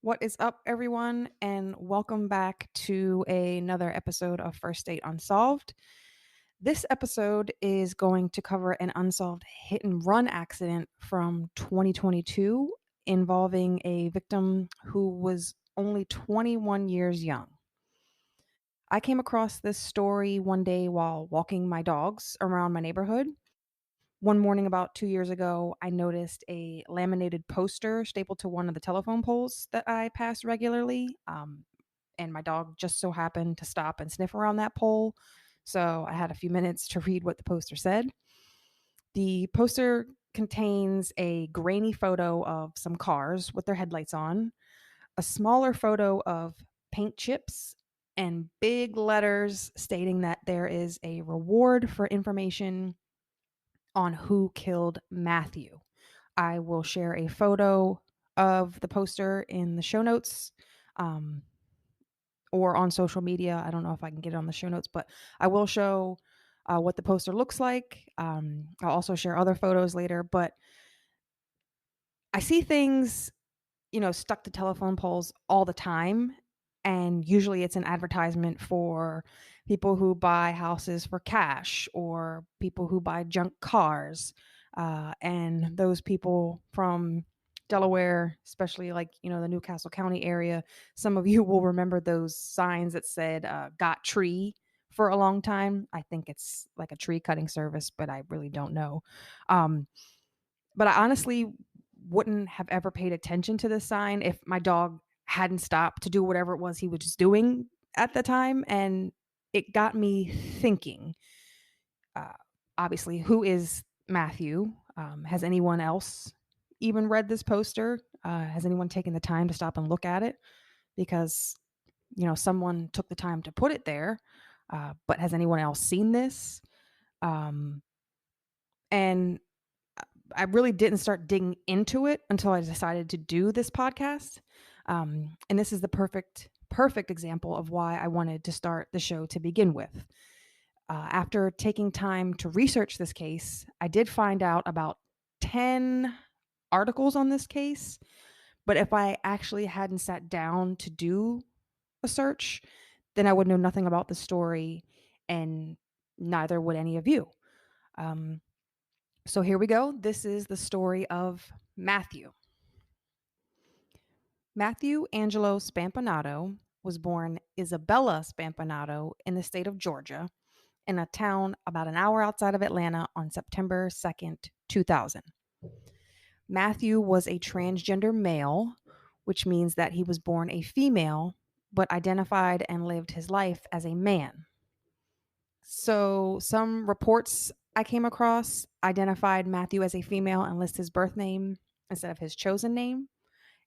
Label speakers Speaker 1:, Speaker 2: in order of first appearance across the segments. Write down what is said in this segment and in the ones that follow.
Speaker 1: What is up, everyone, and welcome back to another episode of First Date Unsolved. This episode is going to cover an unsolved hit and run accident from 2022 involving a victim who was only 21 years young. I came across this story one day while walking my dogs around my neighborhood. One morning about 2 years ago, I noticed a laminated poster stapled to one of the telephone poles that I pass regularly. And my dog just so happened to stop and sniff around that pole. So I had a few minutes to read what the poster said. The poster contains a grainy photo of some cars with their headlights on, a smaller photo of paint chips, and big letters stating that there is a reward for information on who killed Matthew. I will share a photo of the poster in the show notes. Or on social media. I don't know if I can get it on the show notes, but I will show what the poster looks like. I'll also share other photos later, but I see things, stuck to telephone poles all the time. And usually it's an advertisement for people who buy houses for cash or people who buy junk cars. And those people from Delaware, especially like, the Newcastle County area, some of you will remember those signs that said got tree for a long time. I think it's like a tree cutting service, but I really don't know. Um, but I honestly wouldn't have ever paid attention to this sign if my dog hadn't stopped to do whatever it was he was just doing at the time. And it got me thinking, uh, obviously, who is Matthew? Has anyone else even read this poster? Has anyone taken the time to stop and look at it? Because, someone took the time to put it there. But has anyone else seen this? Um, and I really didn't start digging into it until I decided to do this podcast. And this is the perfect example of why I wanted to start the show to begin with. After taking time to research this case, I did find out about 10 articles on this case. But if I actually hadn't sat down to do a search, then I would know nothing about the story, and neither would any of you. Um, so here we go. This is the story of Matthew. Matthew Angelo Spampinato was born Isabella Spampinato in the state of Georgia, in a town about an hour outside of Atlanta on September 2nd, 2000. Matthew was a transgender male, which means that he was born a female, but identified and lived his life as a man. So some reports I came across identified Matthew as a female and list his birth name instead of his chosen name.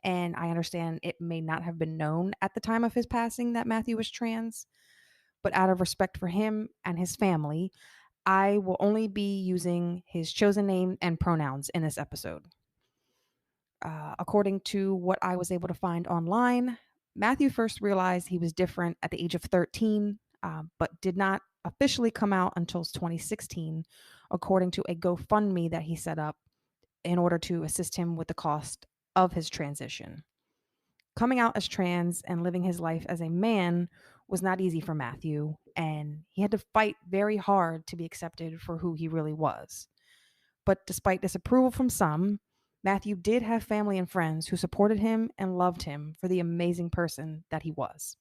Speaker 1: And I understand it may not have been known at the time of his passing that Matthew was trans, but out of respect for him and his family, I will only be using his chosen name and pronouns in this episode. According to what I was able to find online, Matthew first realized he was different at the age of 13, but did not officially come out until 2016, according to a GoFundMe that he set up in order to assist him with the cost of his transition. Coming out as trans and living his life as a man was not easy for Matthew, and he had to fight very hard to be accepted for who he really was. But despite disapproval from some, Matthew did have family and friends who supported him and loved him for the amazing person that he was.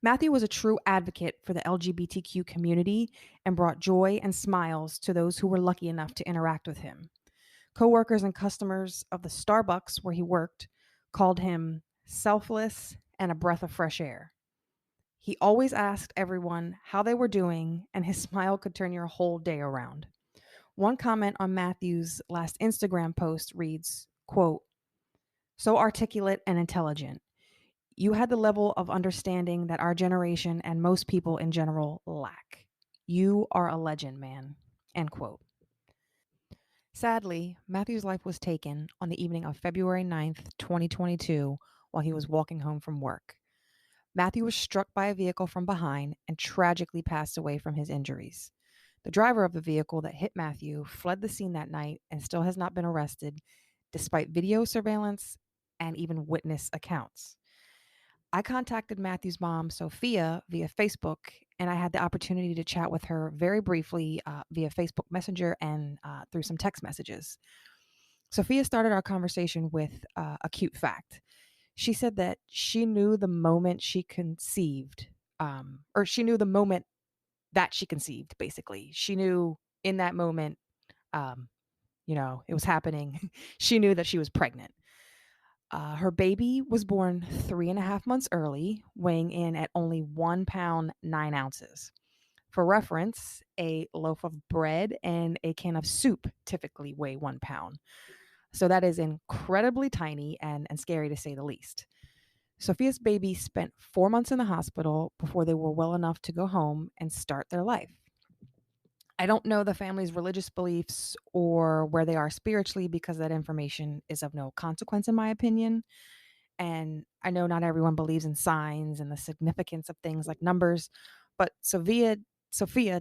Speaker 1: Matthew was a true advocate for the LGBTQ community and brought joy and smiles to those who were lucky enough to interact with him. Coworkers and customers of the Starbucks where he worked called him selfless and a breath of fresh air. He always asked everyone how they were doing, and his smile could turn your whole day around. One comment on Matthew's last Instagram post reads, quote, "So articulate and intelligent. You had the level of understanding that our generation and most people in general lack. You are a legend, man." End quote. Sadly, Matthew's life was taken on the evening of February 9th, 2022, while he was walking home from work. Matthew was struck by a vehicle from behind and tragically passed away from his injuries. The driver of the vehicle that hit Matthew fled the scene that night and still has not been arrested, despite video surveillance and even witness accounts. I contacted Matthew's mom, Sophia, via Facebook, and I had the opportunity to chat with her very briefly via Facebook Messenger and through some text messages. Sophia started our conversation with a cute fact. She said that she knew the moment she conceived, or she knew the moment that she conceived, basically. She knew in that moment, um, it was happening. She knew that she was pregnant. Her baby was born 3.5 months early, weighing in at only 1 pound, 9 ounces. For reference, a loaf of bread and a can of soup typically weigh 1 pound. So that is incredibly tiny and scary to say the least. Sophia's baby spent 4 months in the hospital before they were well enough to go home and start their life. I don't know the family's religious beliefs or where they are spiritually because that information is of no consequence, in my opinion. And I know not everyone believes in signs and the significance of things like numbers, but Sophia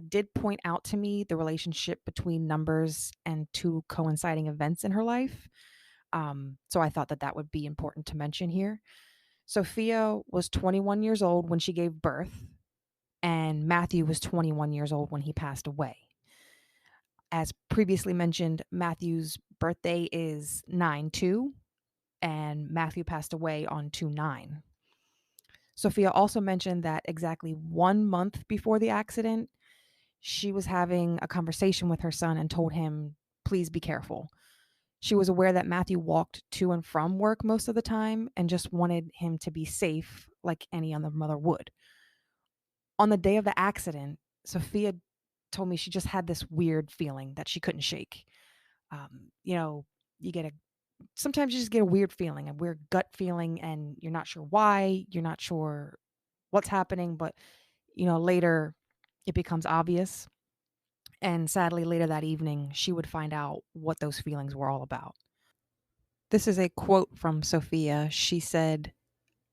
Speaker 1: did point out to me the relationship between numbers and two coinciding events in her life. So I thought that that would be important to mention here. Sophia was 21 years old when she gave birth, and Matthew was 21 years old when he passed away. As previously mentioned, Matthew's birthday is 9/2, and Matthew passed away on 2/9. Sophia also mentioned that exactly 1 month before the accident, she was having a conversation with her son and told him, please be careful. She was aware that Matthew walked to and from work most of the time and just wanted him to be safe like any other mother would. On the day of the accident, Sophia told me she just had this weird feeling that she couldn't shake. You know, you get a sometimes you just get a weird feeling, a weird gut feeling, and you're not sure why, you're not sure what's happening, but later it becomes obvious. And sadly, later that evening, she would find out what those feelings were all about. This is a quote from Sophia. She said,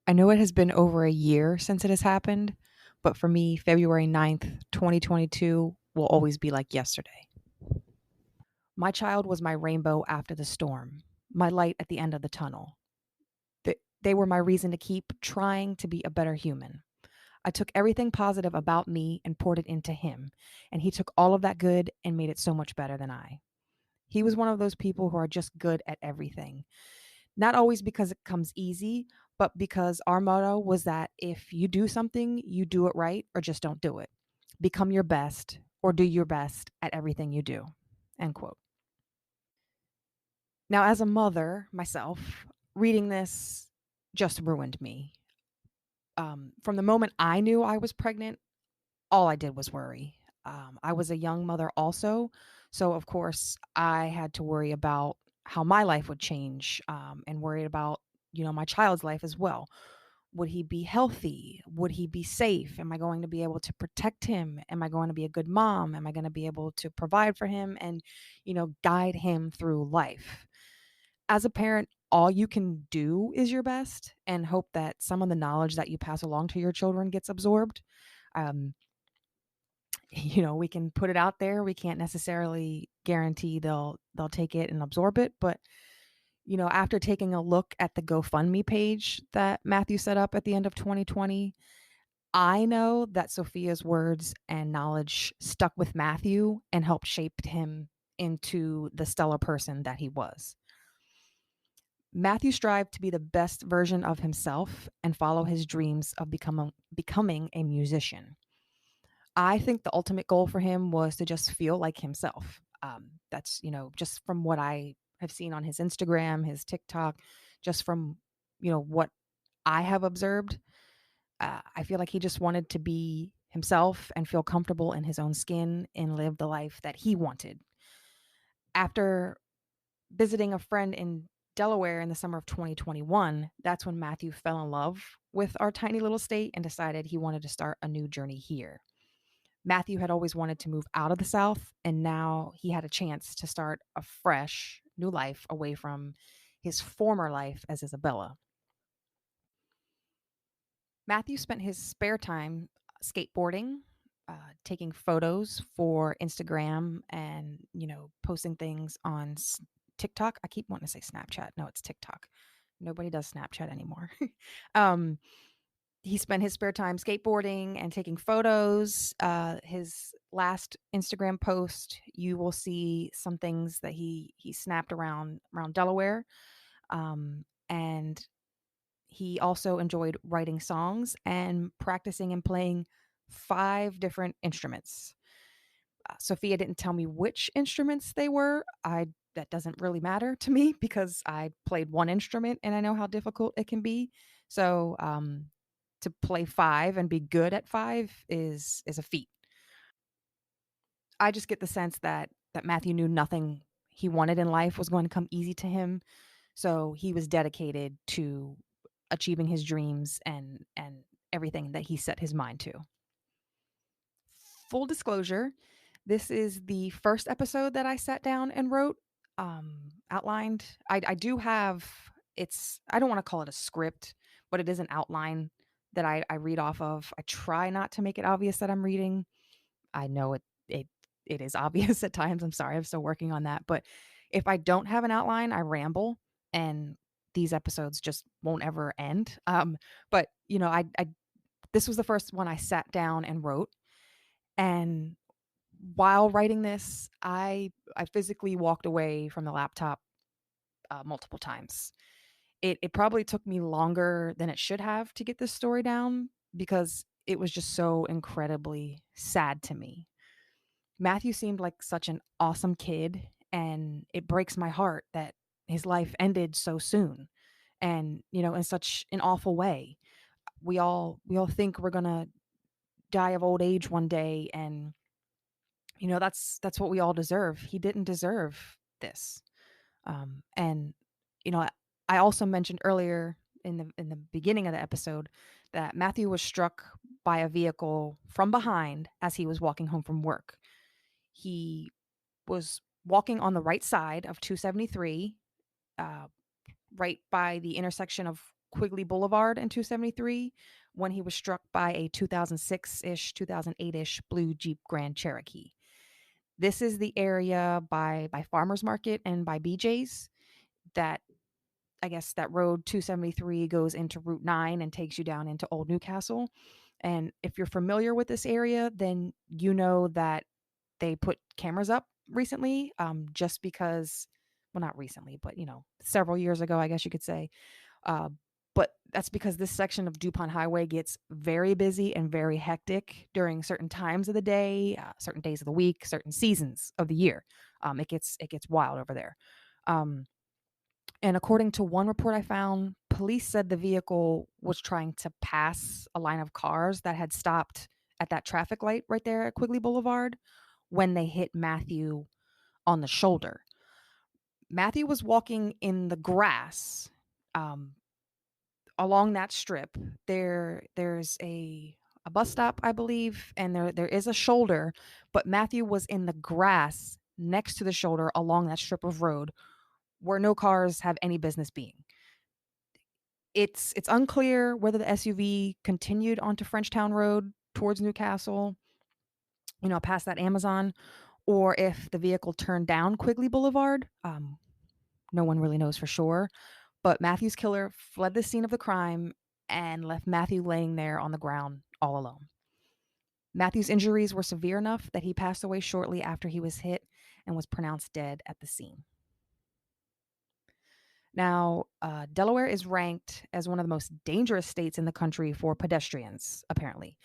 Speaker 1: I know it has been over a year since it has happened, but for me, February 9th, 2022 will always be like yesterday. My child was my rainbow after the storm, my light at the end of the tunnel. They were my reason to keep trying to be a better human. I took everything positive about me and poured it into him, and he took all of that good and made it so much better than I. He was one of those people who are just good at everything. Not always because it comes easy, but because our motto was that if you do something, you do it right or just don't do it. Become your best or do your best at everything you do. End quote. Now, as a mother myself, reading this just ruined me. From the moment I knew I was pregnant, all I did was worry. I was a young mother also. So, of course, I had to worry about how my life would change and worried about, my child's life as well. Would he be healthy? Would he be safe? Am I going to be able to protect him? Am I going to be a good mom? Am I going to be able to provide for him and, guide him through life? As a parent, all you can do is your best and hope that some of the knowledge that you pass along to your children gets absorbed. Um, we can put it out there. We can't necessarily guarantee they'll take it and absorb it, but after taking a look at the GoFundMe page that Matthew set up at the end of 2020, I know that Sophia's words and knowledge stuck with Matthew and helped shape him into the stellar person that he was. Matthew strived to be the best version of himself and follow his dreams of becoming a musician. I think the ultimate goal for him was to just feel like himself. That's, just from what I have seen on his Instagram, his TikTok, just from, what I have observed. I feel like he just wanted to be himself and feel comfortable in his own skin and live the life that he wanted. After visiting a friend in Delaware in the summer of 2021, that's when Matthew fell in love with our tiny little state and decided he wanted to start a new journey here. Matthew had always wanted to move out of the South, and now he had a chance to start a fresh new life away from his former life as Isabella. Matthew spent his spare time skateboarding, taking photos for Instagram, and posting things on TikTok. I keep wanting to say Snapchat. No, it's TikTok. Nobody does Snapchat anymore. um, he spent his spare time skateboarding and taking photos. His last Instagram post, you will see some things that he snapped around Delaware. And he also enjoyed writing songs and practicing and playing 5 different instruments. Sophia didn't tell me which instruments they were. I That doesn't really matter to me because I played one instrument and I know how difficult it can be. So to play 5 and be good at 5 is a feat. I just get the sense that Matthew knew nothing he wanted in life was going to come easy to him. So he was dedicated to achieving his dreams and everything that he set his mind to. Full disclosure, this is the first episode that I sat down and wrote, outlined. I do have I don't want to call it a script, but it is an outline that I read off of. I try not to make it obvious that I'm reading. I know it is obvious at times. I'm sorry, I'm still working on that. But if I don't have an outline, I ramble, and these episodes just won't ever end. But I this was the first one I sat down and wrote, and while writing this, I physically walked away from the laptop multiple times. It probably took me longer than it should have to get this story down because it was just so incredibly sad to me. Matthew seemed like such an awesome kid, and it breaks my heart that his life ended so soon and in such an awful way. We all think we're going to die of old age one day, and that's what we all deserve. He didn't deserve this. And you know, I also mentioned earlier in the beginning of the episode that Matthew was struck by a vehicle from behind as he was walking home from work. He was walking on the right side of 273, uh, right by the intersection of Quigley Boulevard and 273, when he was struck by a 2006 ish, 2008 ish blue Jeep Grand Cherokee. This is the area by Farmers Market and by BJ's that I guess that road 273 goes into Route 9 and takes you down into Old Newcastle. And if you're familiar with this area, then you know that they put cameras up recently, just because, well, not recently, but several years ago, I guess you could say. Uh, but that's because this section of DuPont Highway gets very busy and very hectic during certain times of the day, certain days of the week, certain seasons of the year. It gets wild over there. Um, and according to one report I found, police said the vehicle was trying to pass a line of cars that had stopped at that traffic light right there at Quigley Boulevard when they hit Matthew on the shoulder. Matthew was walking in the grass, um, along that strip. There's a bus stop, I believe, and there is a shoulder, but Matthew was in the grass next to the shoulder along that strip of road where no cars have any business being. It's unclear whether the SUV continued onto Frenchtown Road towards Newcastle, past that Amazon, or if the vehicle turned down Quigley Boulevard. No one really knows for sure. But Matthew's killer fled the scene of the crime and left Matthew laying there on the ground all alone. Matthew's injuries were severe enough that he passed away shortly after he was hit and was pronounced dead at the scene. Now, Delaware is ranked as one of the most dangerous states in the country for pedestrians, apparently.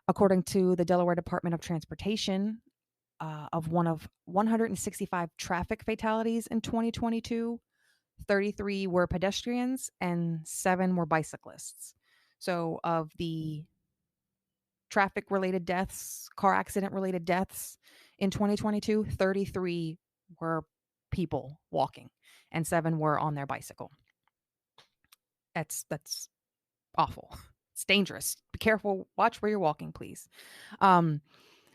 Speaker 1: According to the Delaware Department of Transportation, of one of 165 traffic fatalities in 2022, 33 were pedestrians and 7 were bicyclists. So, of the traffic related deaths, car accident related deaths in 2022, 33 were people walking and 7 were on their bicycle. That's awful. It's dangerous. Be careful. Watch where you're walking, please.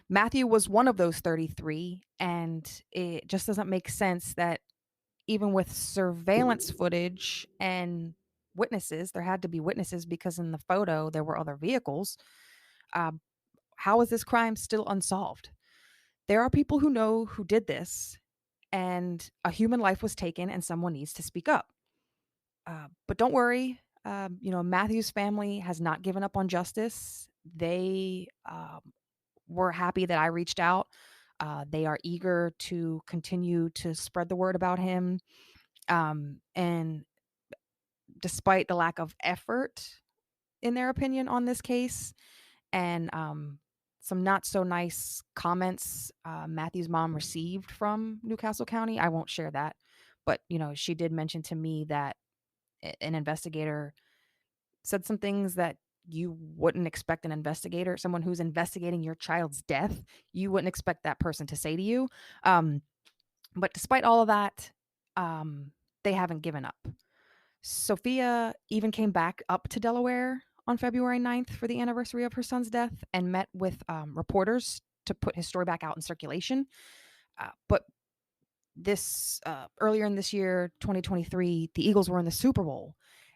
Speaker 1: Matthew was one of those 33, and it just doesn't make sense that even with surveillance footage and witnesses, there had to be witnesses because in the photo there were other vehicles. Uh, how is this crime still unsolved? There are people who know who did this, and a human life was taken, and someone needs to speak up. But don't worry, Matthew's family has not given up on justice. They were happy that I reached out. They are eager to continue to spread the word about him. And despite the lack of effort, in their opinion, on this case, and some not so nice comments Matthew's mom received from Newcastle County, I won't share that. But, she did mention to me that an investigator said some things that you wouldn't expect an investigator, someone who's investigating your child's death, you wouldn't expect that person to say to you. Um, but despite all of that, they haven't given up. Sophia even came back up to Delaware on February 9th for the anniversary of her son's death and met with reporters to put his story back out in circulation. But this earlier in this year, 2023, the Eagles were in the Super Bowl,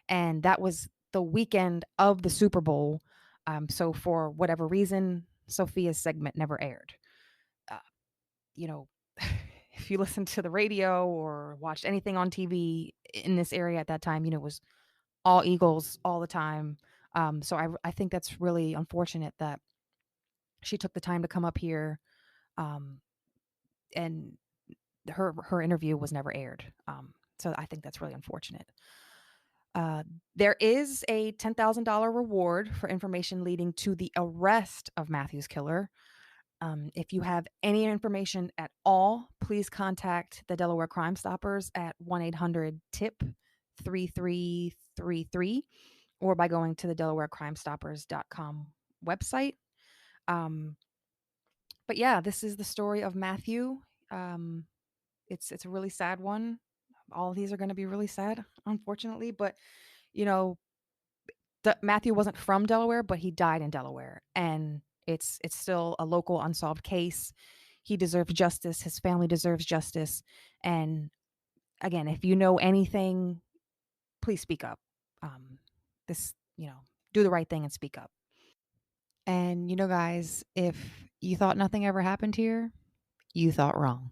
Speaker 1: and that was the weekend of the Super Bowl. So for whatever reason, Sophia's segment never aired. Uh, you know, if you listened to the radio or watched anything on TV in this area at that time, it was all Eagles all the time. So I think that's really unfortunate that she took the time to come up here, um, and her interview was never aired. So I think that's really unfortunate. There is a $10,000 reward for information leading to the arrest of Matthew's killer. If you have any information at all, please contact the Delaware Crime Stoppers at 1-800-TIP-3333 or by going to the DelawareCrimeStoppers.com website. Um, but yeah, this is the story of Matthew. Um, it's a really sad one. All of these are going to be really sad, unfortunately. But you know, Matthew wasn't from Delaware, but he died in Delaware, and it's still a local unsolved case. He deserves justice. His family deserves justice. And again, if you know anything, please speak up. This, do the right thing and speak up. And guys, if you thought nothing ever happened here, you thought wrong.